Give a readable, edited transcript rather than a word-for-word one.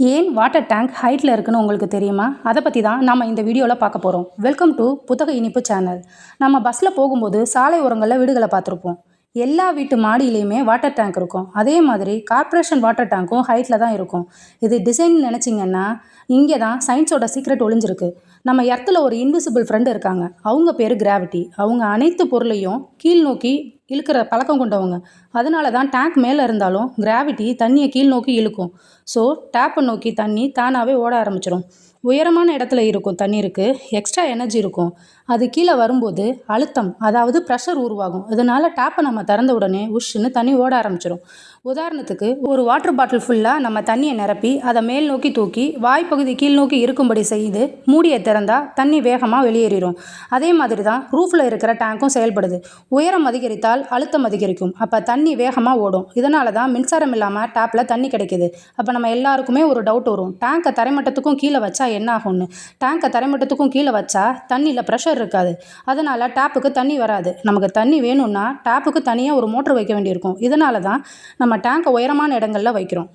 ஏன் water tank ஹைட்டில் இருக்குன்னு உங்களுக்கு தெரியுமா? அதை பற்றி தான் நம்ம இந்த வீடியோவில் பார்க்க போகிறோம். வெல்கம் டு புத்தக இனிப்பு சேனல். நம்ம பஸ்ஸில் போகும்போது சாலை ஓரங்களில் வீடுகளை பார்த்துருப்போம். எல்லா வீட்டு மாடியிலையுமே வாட்டர் டேங்க் இருக்கும். அதே மாதிரி கார்ப்பரேஷன் வாட்டர் டேங்க்கும் ஹைட்டில் தான் இருக்கும். இது டிசைன் நினச்சிங்கன்னா இங்கே தான் சயின்ஸோட சீக்ரெட் ஒளிஞ்சிருக்கு. நம்ம எர்த்தில் ஒரு இன்விசிபிள் ஃப்ரெண்டு இருக்காங்க. அவங்க பேர் கிராவிட்டி. அவங்க அனைத்து பொருளையும் கீழ் நோக்கி இழுக்கிற பழக்கம் கொண்டவங்க. அதனால தான் டேங்க் மேலே இருந்தாலும் கிராவிட்டி தண்ணியை கீழ் நோக்கி இழுக்கும். ஸோ டேப்பை நோக்கி தண்ணி தானாகவே ஓட ஆரம்பிச்சிடும். உயரமான இடத்துல இருக்கும் தண்ணீருக்கு எக்ஸ்ட்ரா எனர்ஜி இருக்கும். அது கீழே வரும்போது அழுத்தம், அதாவது ப்ரெஷர் உருவாகும். இதனால் டேப்பை நம்ம திறந்த உடனே உஷ்ன்னு தண்ணி ஓட ஆரம்பிச்சிடும். உதாரணத்துக்கு ஒரு வாட்டர் பாட்டில் ஃபுல்லாக நம்ம தண்ணியை நிரப்பி அதை மேல் நோக்கி தூக்கி வாய்ப்பகுதி கீழ் நோக்கி இருக்கும்படி செய்து மூடியை திறந்தால் தண்ணி வேகமாக வெளியேறிடும். அதே மாதிரி தான் ரூஃபில் இருக்கிற டேங்க்கும் செயல்படுது. உயரம் அதிகரித்தால் அழுத்தம் அதிகரிக்கும். அப்போ தண்ணி வேகமாக ஓடும். இதனால தான் மின்சாரம் இல்லாமல் டேப்பில் தண்ணி கிடைக்கிது. அப்போ நம்ம எல்லாருக்குமே ஒரு டவுட் வரும், டேங்கை தரைமட்டத்துக்கும் கீழே வச்சா என்ன ஆகும்னு. டேங்கை தரைமட்டத்துக்கும் கீழே வச்சா தண்ணியில் ப்ரெஷர் இருக்காது. அதனால் டேப்புக்கு தண்ணி வராது. நமக்கு தண்ணி வேணும்னா டேப்புக்கு தனியாக ஒரு மோட்டர் வைக்க வேண்டியிருக்கும். இதனால தான் நம்ம டேங்கை உயரமான இடங்களில் வைக்கிறோம்.